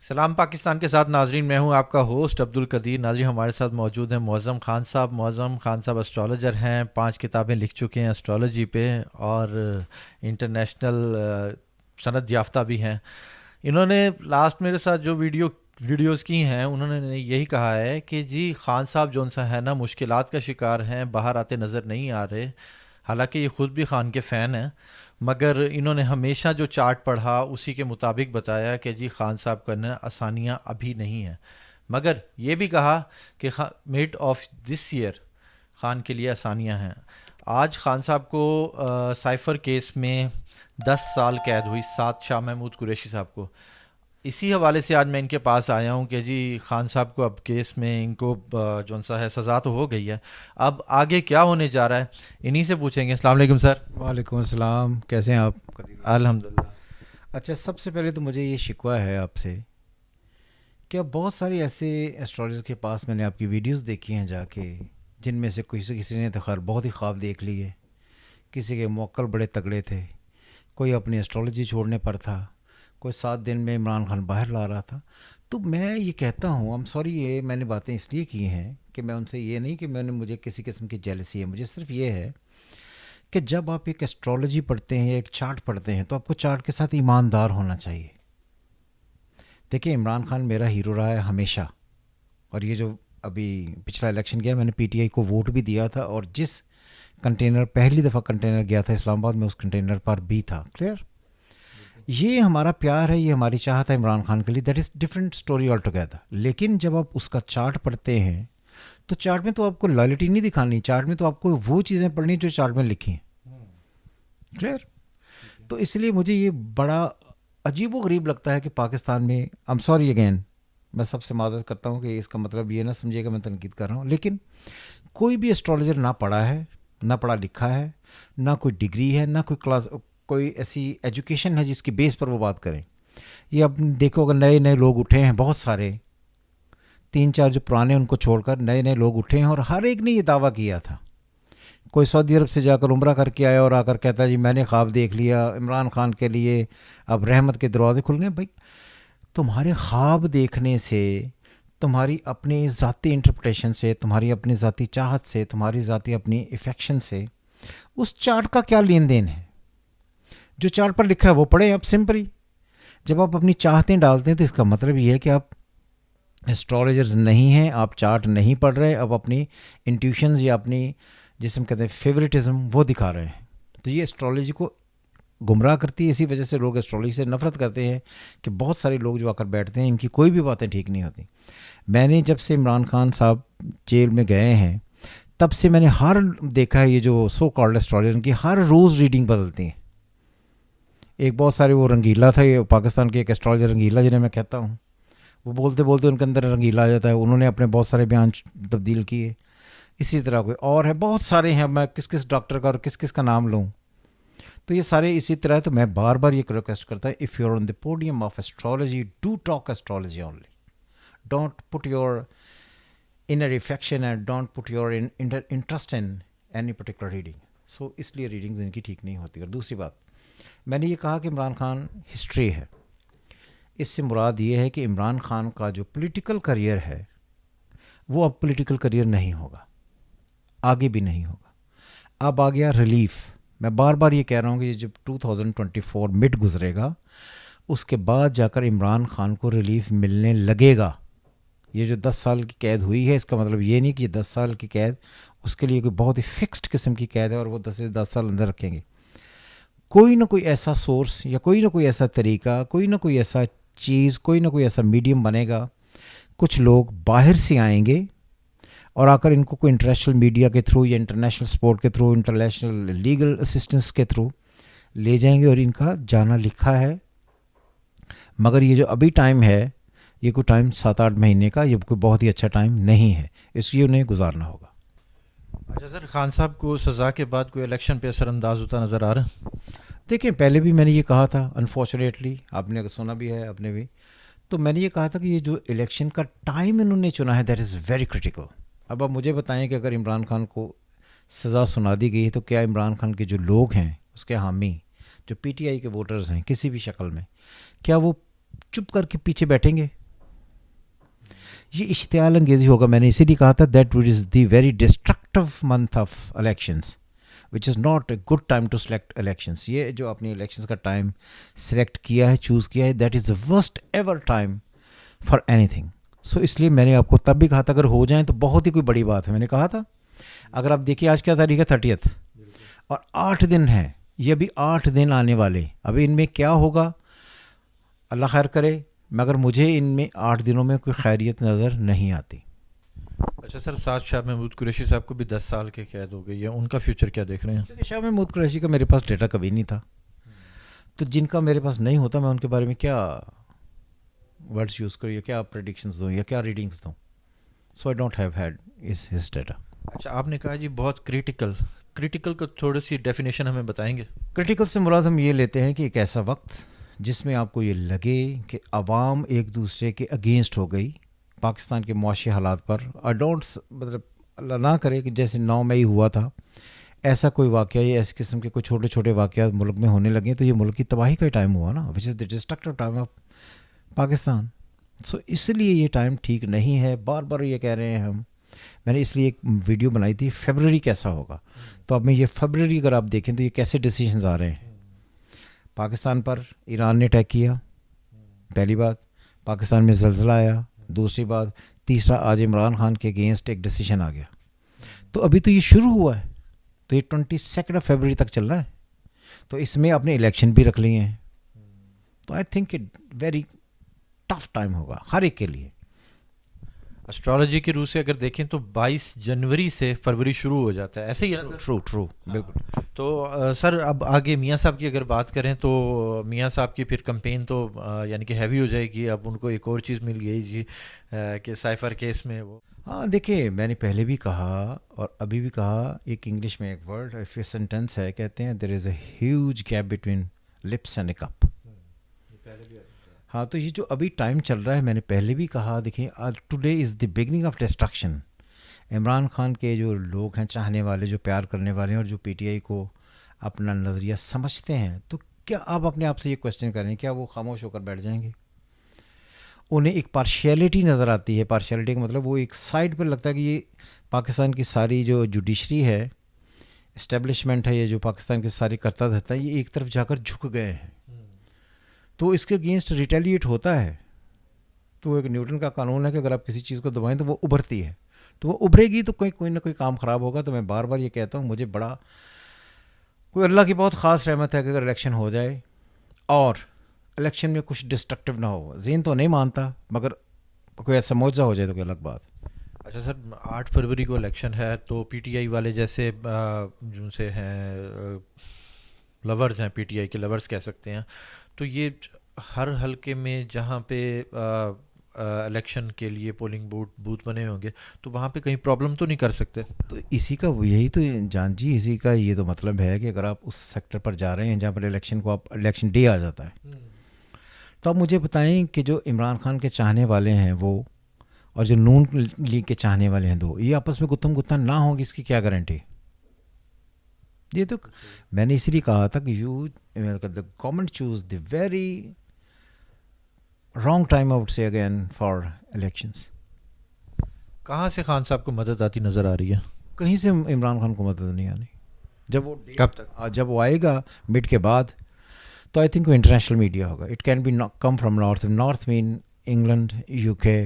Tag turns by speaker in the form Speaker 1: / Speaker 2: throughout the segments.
Speaker 1: سلام پاکستان کے ساتھ ناظرین، میں ہوں آپ کا ہوسٹ عبد القدیر۔ ناظرین ہمارے ساتھ موجود ہیں معظم خان صاحب۔ معظم خان صاحب اسٹرالوجر ہیں، 5 کتابیں لکھ چکے ہیں اسٹرالوجی پہ، اور انٹرنیشنل سند یافتہ بھی ہیں۔ انہوں نے لاسٹ میرے ساتھ جو ویڈیوز کی ہیں، انہوں نے یہی کہا ہے کہ جی خان صاحب جو سا ہے نا مشکلات کا شکار ہیں، باہر آتے نظر نہیں آ رہے۔ حالانکہ یہ خود بھی خان کے فین ہیں، مگر انہوں نے ہمیشہ جو چارٹ پڑھا اسی کے مطابق بتایا کہ جی خان صاحب کا نا آسانیاں ابھی نہیں ہیں، مگر یہ بھی کہا کہ mid of this year Khan کے لیے آسانیاں ہیں۔ آج خان صاحب کو سائفر کیس میں 10 سال قید ہوئی، 7 شاہ محمود قریشی صاحب کو۔ اسی حوالے سے آج میں ان کے پاس آیا ہوں کہ جی خان صاحب کو اب کیس میں ان کو جو سا ہے سزا تو ہو گئی ہے، اب آگے کیا ہونے جا رہا ہے انہی سے پوچھیں گے۔ السلام علیکم سر۔
Speaker 2: وعلیکم السلام، کیسے ہیں آپ؟
Speaker 1: الحمدللہ۔
Speaker 2: اچھا، سب سے پہلے تو مجھے یہ شکوہ ہے آپ سے کہ اب بہت سارے ایسے اسٹرالوجر کے پاس میں نے آپ کی ویڈیوز دیکھی ہیں جا کے، جن میں سے کسی نے تو خیر بہت ہی خواب دیکھ لیے، کسی کے موکل بڑے تگڑے تھے، کوئی اپنی اسٹرالوجی چھوڑنے پر تھا، کوئی 7 دن میں عمران خان باہر لا رہا تھا۔ تو میں یہ کہتا ہوں، ہم سوری، یہ میں نے باتیں اس لیے کی ہیں کہ میں ان سے یہ نہیں کہ مجھے کسی قسم کی جیلسی ہے، مجھے صرف یہ ہے کہ جب آپ ایک اسٹرالوجی پڑھتے ہیں یا ایک چارٹ پڑھتے ہیں تو آپ کو چارٹ کے ساتھ ایماندار ہونا چاہیے۔ دیکھیں، عمران خان میرا ہیرو رہا ہے ہمیشہ، اور یہ جو ابھی پچھلا الیکشن گیا، میں نے پی ٹی آئی کو ووٹ بھی دیا تھا، اور جس کنٹینر پہلی دفعہ کنٹینر گیا تھا اسلام آباد میں، اس کنٹینر پر بھی تھا۔ کلیئر؟ یہ ہمارا پیار ہے، یہ ہماری چاہت ہے عمران خان کے لیے، that is different story all together. لیکن جب آپ اس کا چارٹ پڑھتے ہیں تو چارٹ میں تو آپ کو لائلٹی نہیں دکھانی، چارٹ میں تو آپ کو وہ چیزیں پڑھنی جو چارٹ میں لکھی ہیں۔ کلیئر؟ تو اس لیے مجھے یہ بڑا عجیب و غریب لگتا ہے کہ پاکستان میں، ایم سوری اگین، میں سب سے معذرت کرتا ہوں کہ اس کا مطلب یہ نہ سمجھے کہ میں تنقید کر رہا ہوں، لیکن کوئی بھی اسٹرالوجر نہ پڑھا ہے، نہ پڑھا لکھا ہے، نہ کوئی ڈگری ہے، نہ کوئی کلاس، کوئی ایسی ایجوکیشن ہے جس کی بیس پر وہ بات کریں۔ یہ اب دیکھو، اگر نئے نئے لوگ اٹھے ہیں بہت سارے، 3-4 جو پرانے ان کو چھوڑ کر نئے نئے لوگ اٹھے ہیں، اور ہر ایک نے یہ دعویٰ کیا تھا۔ کوئی سعودی عرب سے جا کر عمرہ کر کے آیا اور آ کر کہتا ہے جی میں نے خواب دیکھ لیا، عمران خان کے لیے اب رحمت کے دروازے کھل گئے۔ بھائی، تمہارے خواب دیکھنے سے، تمہاری اپنی ذاتی انٹرپریٹیشن سے، تمہاری اپنی ذاتی چاہت سے، تمہاری ذاتی اپنی افیکشن سے اس چارٹ کا کیا لین دین ہے؟ جو چارٹ پر لکھا ہے وہ پڑھیں آپ سمپلی۔ جب آپ اپنی چاہتیں ڈالتے ہیں تو اس کا مطلب یہ ہے کہ آپ اسٹرالوجرز نہیں ہیں، آپ چارٹ نہیں پڑھ رہے، آپ اپنی انٹیوشنز یا اپنی جسم کہتے ہیں فیوریٹزم وہ دکھا رہے ہیں۔ تو یہ اسٹرالوجی کو گمراہ کرتی ہے، اسی وجہ سے لوگ اسٹرالوجی سے نفرت کرتے ہیں کہ بہت سارے لوگ جو آ کر بیٹھتے ہیں ان کی کوئی بھی باتیں ٹھیک نہیں ہوتی۔ میں نے جب سے عمران خان صاحب جیل میں گئے ہیں تب سے میں نے ہر دیکھا ہے، یہ جو سو کالڈ اسٹرالوجر ان کی ہر روز ریڈنگ بدلتی ہیں۔ ایک بہت سارے وہ رنگیلا تھا، یہ پاکستان کے ایک اسٹرالوجر رنگیلا جنہیں میں کہتا ہوں، وہ بولتے بولتے ان کے اندر رنگیلا آ جاتا ہے، انہوں نے اپنے بہت سارے بیان تبدیل کیے۔ اسی طرح کوئی اور ہے، بہت سارے ہیں، میں کس ڈاکٹر کا اور کس کا نام لوں؟ تو یہ سارے اسی طرح ہے۔ تو میں بار بار یہ ریکویسٹ کرتا ہے، if you are on the podium of astrology, do talk astrology only, don't put your inner affection and don't put your interest in any particular reading. So اس لیے ریڈنگز ان کی ٹھیک نہیں ہوتی۔ اور دوسری بات، میں نے یہ کہا کہ عمران خان ہسٹری ہے، اس سے مراد یہ ہے کہ عمران خان کا جو پولیٹیکل کریئر ہے وہ اب پولیٹیکل کریئر نہیں ہوگا، آگے بھی نہیں ہوگا۔ اب آ گیا ریلیف۔ میں بار بار یہ کہہ رہا ہوں کہ جب 2024 مڈ گزرے گا اس کے بعد جا کر عمران خان کو ریلیف ملنے لگے گا۔ یہ جو 10 سال کی قید ہوئی ہے، اس کا مطلب یہ نہیں کہ یہ 10 سال کی قید اس کے لیے کوئی بہت ہی فکسڈ قسم کی قید ہے اور وہ 10 سال اندر رکھیں گے۔ کوئی نہ کوئی ایسا سورس یا کوئی نہ کوئی ایسا طریقہ، کوئی نہ کوئی ایسا چیز، کوئی نہ کوئی ایسا میڈیم بنے گا، کچھ لوگ باہر سے آئیں گے اور آ کر ان کو کوئی انٹرنیشنل میڈیا کے تھرو یا انٹرنیشنل سپورٹ کے تھرو، انٹرنیشنل لیگل اسسٹنس کے تھرو لے جائیں گے، اور ان کا جانا لکھا ہے۔ مگر یہ جو ابھی ٹائم ہے، یہ کوئی ٹائم 7-8 مہینے کا، یہ کوئی بہت ہی اچھا ٹائم نہیں ہے، اس لیے انہیں گزارنا ہوگا۔
Speaker 1: اچھا سر، خان صاحب کو سزا کے بعد کوئی الیکشن پہ اثر انداز ہوتا نظر آ رہا ہے؟
Speaker 2: دیکھیں، پہلے بھی میں نے یہ کہا تھا، انفارچونیٹلی آپ نے اگر سنا بھی ہے، آپ نے بھی، تو میں نے یہ کہا تھا کہ یہ جو الیکشن کا ٹائم انہوں نے چنا ہے دیٹ از ویری کرٹیکل۔ اب آپ مجھے بتائیں کہ اگر عمران خان کو سزا سنا دی گئی ہے تو کیا عمران خان کے جو لوگ ہیں، اس کے حامی، جو پی ٹی آئی کے ووٹرز ہیں کسی بھی شکل میں، کیا وہ چپ کر کے پیچھے بیٹھیں گے؟ یہ اشتعال انگیزی ہوگا. میں نے اسی لیے کہا تھا that what is the very destructive month of elections which is not a good time to select elections. یہ جو آپ نے الیکشنس کا ٹائم سلیکٹ کیا ہے, چوز کیا ہے, that is the worst ever time for اینی تھنگ. سو اس لیے میں نے آپ کو تب بھی کہا تھا اگر ہو جائیں تو بہت ہی کوئی بڑی بات ہے. میں نے کہا تھا اگر آپ دیکھیے آج کیا تاریخ ہے 30th, اور 8 دن ہیں, یہ ابھی 8 دن آنے والے. ابھی ان میں کیا ہوگا اللہ خیر کرے, مگر مجھے ان میں 8 دنوں میں کوئی خیریت نظر نہیں آتی.
Speaker 1: اچھا سر, سعد شاہ محمود قریشی صاحب کو بھی 10 سال کے قید ہو گئی ہے, ان کا فیوچر کیا دیکھ رہے ہیں؟
Speaker 2: شاہ محمود قریشی کا میرے پاس ڈیٹا کبھی نہیں تھا, تو جن کا میرے پاس نہیں ہوتا میں ان کے بارے میں کیا ورڈس یوز کروں یا کیا پریڈکشنز دوں یا کیا ریڈنگز دوں. So I don't have had his data.
Speaker 1: اچھا, آپ نے کہا جی بہت کریٹیکل کو تھوڑی سی ڈیفینیشن ہمیں بتائیں گے؟
Speaker 2: کرٹیکل سے مراد ہم یہ لیتے ہیں کہ ایک ایسا وقت جس میں آپ کو یہ لگے کہ عوام ایک دوسرے کے اگینسٹ ہو گئی پاکستان کے معاشی حالات پر. مطلب اللہ نہ کرے کہ جیسے 9 مئی ہوا تھا ایسا کوئی واقعہ یا ایسے قسم کے کوئی چھوٹے چھوٹے واقعات ملک میں ہونے لگے, تو یہ ملک کی تباہی کا ٹائم ہوا نا, وچ از دا ڈسٹرکٹیو ٹائم آف پاکستان. سو اس لیے یہ ٹائم ٹھیک نہیں ہے. بار بار یہ کہہ رہے ہیں ہم, میں نے اس لیے ایک ویڈیو بنائی تھی فیبرری کیسا ہوگا, تو اب میں یہ فیبرری اگر آپ دیکھیں تو یہ کیسے ڈیسیجنز آ رہے ہیں. پاکستان پر ایران نے اٹیک کیا, پہلی بات. پاکستان میں زلزلہ آیا, دوسری بات. تیسرا, آج عمران خان کے اگینسٹ ایک ڈیسیجن آ گیا. تو ابھی تو یہ شروع ہوا ہے, تو یہ 22 فیبرری تک چل رہا ہے, تو اس میں اپنے الیکشن بھی رکھ لیے ہیں. تو I think it very tough time ہوگا ہر ایک کے لیے.
Speaker 1: اسٹرالوجی کی روح سے اگر دیکھیں تو 22 جنوری سے فروری شروع ہو جاتا ہے, ایسے ہی ہے نا؟
Speaker 2: ٹرو بالکل.
Speaker 1: تو سر اب آگے میاں صاحب کی اگر بات کریں تو میاں صاحب کی پھر کمپین تو یعنی کہ ہیوی ہو جائے گی. اب ان کو ایک اور چیز مل گئی جی کہ سائفر کیس میں وہ.
Speaker 2: ہاں دیکھیں, میں نے پہلے بھی کہا اور ابھی بھی کہا, ایک انگلش میں ایک ورڈ سینٹینس ہے, کہتے ہیں there is a huge gap between lips and a cup. ہاں, تو یہ جو ابھی ٹائم چل رہا ہے, میں نے پہلے بھی کہا, دیکھیں today is the beginning of destruction. Imran Khan کے جو لوگ ہیں چاہنے والے, جو پیار کرنے والے ہیں اور جو پی ٹی آئی کو اپنا نظریہ سمجھتے ہیں, تو کیا آپ اپنے آپ سے یہ کوشچن کریں, کیا وہ خاموش ہو کر بیٹھ جائیں گے؟ انہیں ایک پارشیلٹی نظر آتی ہے. پارشیلٹی کا مطلب وہ ایک سائڈ پہ لگتا ہے کہ یہ پاکستان کی ساری جو جوڈیشری ہے, اسٹیبلشمنٹ ہے, یہ جو پاکستان کے سارے کرتا دھرتا ہے, یہ ایک طرف جا کر جھک گئے ہیں, تو اس کے اگینسٹ ریٹیلیٹ ہوتا ہے. تو ایک نیوٹن کا قانون ہے کہ اگر آپ کسی چیز کو دبائیں تو وہ ابھرتی ہے, تو وہ ابھرے گی تو کوئی نہ کوئی کام خراب ہوگا. تو میں بار بار یہ کہتا ہوں, مجھے بڑا کوئی اللہ کی بہت خاص رحمت ہے کہ اگر الیکشن ہو جائے اور الیکشن میں کچھ ڈسٹرکٹیو نہ ہو. ذہن تو نہیں مانتا, مگر کوئی ایسا معجزہ ہو جائے تو کوئی الگ بات.
Speaker 1: اچھا سر, 8 فروری کو الیکشن ہے, تو پی ٹی آئی والے جیسے جن سے ہیں لورز ہیں, پی ٹی آئی کے لورز کہہ سکتے ہیں, تو یہ ہر حلقے میں جہاں پہ الیکشن کے لیے پولنگ بوتھ بنے ہوں گے, تو وہاں پہ کہیں پرابلم تو نہیں کر سکتے؟
Speaker 2: تو اسی کا یہی تو جان جی, اسی کا یہ تو مطلب ہے کہ اگر آپ اس سیکٹر پر جا رہے ہیں جہاں پر الیکشن کو آپ الیکشن ڈے آ جاتا ہے, تو آپ مجھے بتائیں کہ جو عمران خان کے چاہنے والے ہیں وہ اور جو نون لیگ کے چاہنے والے ہیں دو, یہ آپس میں گتم گتھا نہ ہوں گی, اس کی کیا گارنٹی؟ یہ تو میں نے اسی لیے کہا تھا کہ the government choose the very wrong time, I would say again, for elections.
Speaker 1: کہاں سے خان صاحب کو مدد آتی نظر آ رہی ہے؟
Speaker 2: کہیں سے عمران خان کو مدد نہیں آنی. جب وہ
Speaker 1: کب تک؟
Speaker 2: جب وہ آئے گا مڈ کے بعد, تو آئی تھنک وہ انٹرنیشنل میڈیا ہوگا. It can be come from north main England, U K,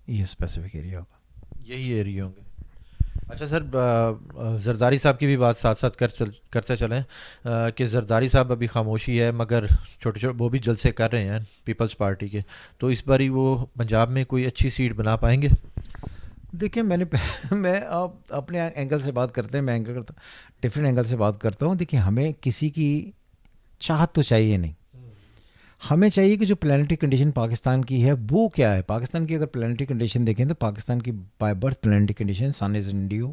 Speaker 2: یہ اسپیسیفک ایریا ہوگا,
Speaker 1: یہی ایریا ہوں گے. اچھا سر, زرداری صاحب کی بھی بات ساتھ ساتھ کرتے چلیں کہ زرداری صاحب ابھی خاموشی ہے, مگر چھوٹے وہ بھی جلسے کر رہے ہیں پیپلز پارٹی کے, تو اس باری وہ پنجاب میں کوئی اچھی سیٹ بنا پائیں گے؟
Speaker 2: دیکھیں میں آپ اپنے اینگل سے بات کرتے ہیں, میں ڈفرینٹ اینگل سے بات کرتا ہوں. دیکھیں, ہمیں کسی کی چاہت تو چاہیے نہیں, ہمیں چاہیے کہ جو پلانیٹری کنڈیشن پاکستان کی ہے وہ کیا ہے. پاکستان کی اگر پلانیٹری کنڈیشن دیکھیں تو پاکستان کی by birth planetary condition, Sun is in Leo,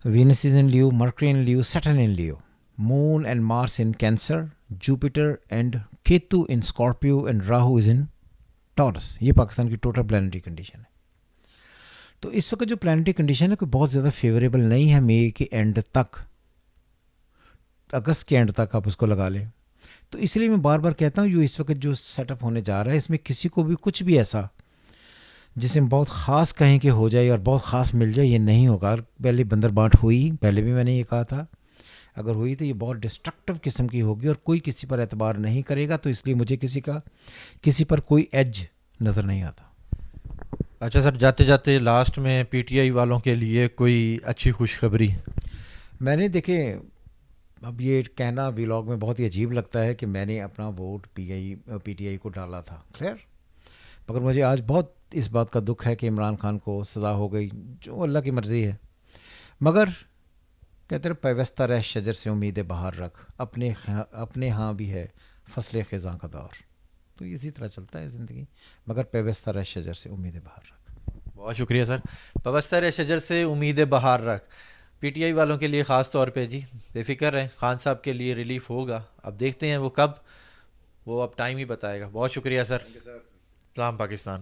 Speaker 2: Venus is in Leo, Mercury in Leo, Saturn in Leo, Moon and Mars in Cancer, Jupiter and Ketu in Scorpio, and Rahu is in Taurus. یہ پاکستان کی total planetary condition ہے. تو اس وقت جو planetary condition ہے کوئی بہت زیادہ فیوریبل نہیں ہے. مئی کے اینڈ تک, اگست کے اینڈ تک آپ اس کو لگا لیں. تو اس لیے میں بار بار کہتا ہوں, جو اس وقت جو سیٹ اپ ہونے جا رہا ہے, اس میں کسی کو بھی کچھ بھی ایسا جسے ہم بہت خاص کہیں کہ ہو جائے اور بہت خاص مل جائے، یہ نہیں ہوگا. اور پہلے بندر بانٹ ہوئی، پہلے بھی میں نے یہ کہا تھا، اگر ہوئی تو یہ بہت ڈسٹرکٹیو قسم کی ہوگی اور کوئی کسی پر اعتبار نہیں کرے گا. تو اس لیے مجھے کسی پر کوئی ایج نظر نہیں آتا.
Speaker 1: اچھا سر، جاتے جاتے لاسٹ میں پی ٹی آئی والوں کے لیے کوئی اچھی خوشخبری؟
Speaker 2: میں نے دیکھیں، اب یہ کہنا ولاگ میں بہت ہی عجیب لگتا ہے کہ میں نے اپنا ووٹ پی ٹی آئی کو ڈالا تھا، خیر، مگر مجھے آج بہت اس بات کا دکھ ہے کہ عمران خان کو سزا ہو گئی، جو اللہ کی مرضی ہے. مگر کہتے ہیں پیوستہ رہ شجر سے امید بہار رکھ، اپنے ہاں بھی ہے فصل خزاں کا دور. تو اسی طرح چلتا ہے زندگی، مگر پیوستہ رہ شجر سے امید بہار رکھ.
Speaker 1: بہت شکریہ سر. پبستر شجر سے امید بہار رکھ، پی ٹی آئی والوں کے لیے خاص طور پہ جی بے فکر ہیں، خان صاحب کے لیے ریلیف ہوگا. اب دیکھتے ہیں وہ کب، وہ اب ٹائم ہی بتائے گا. بہت شکریہ سر. سلام پاکستان.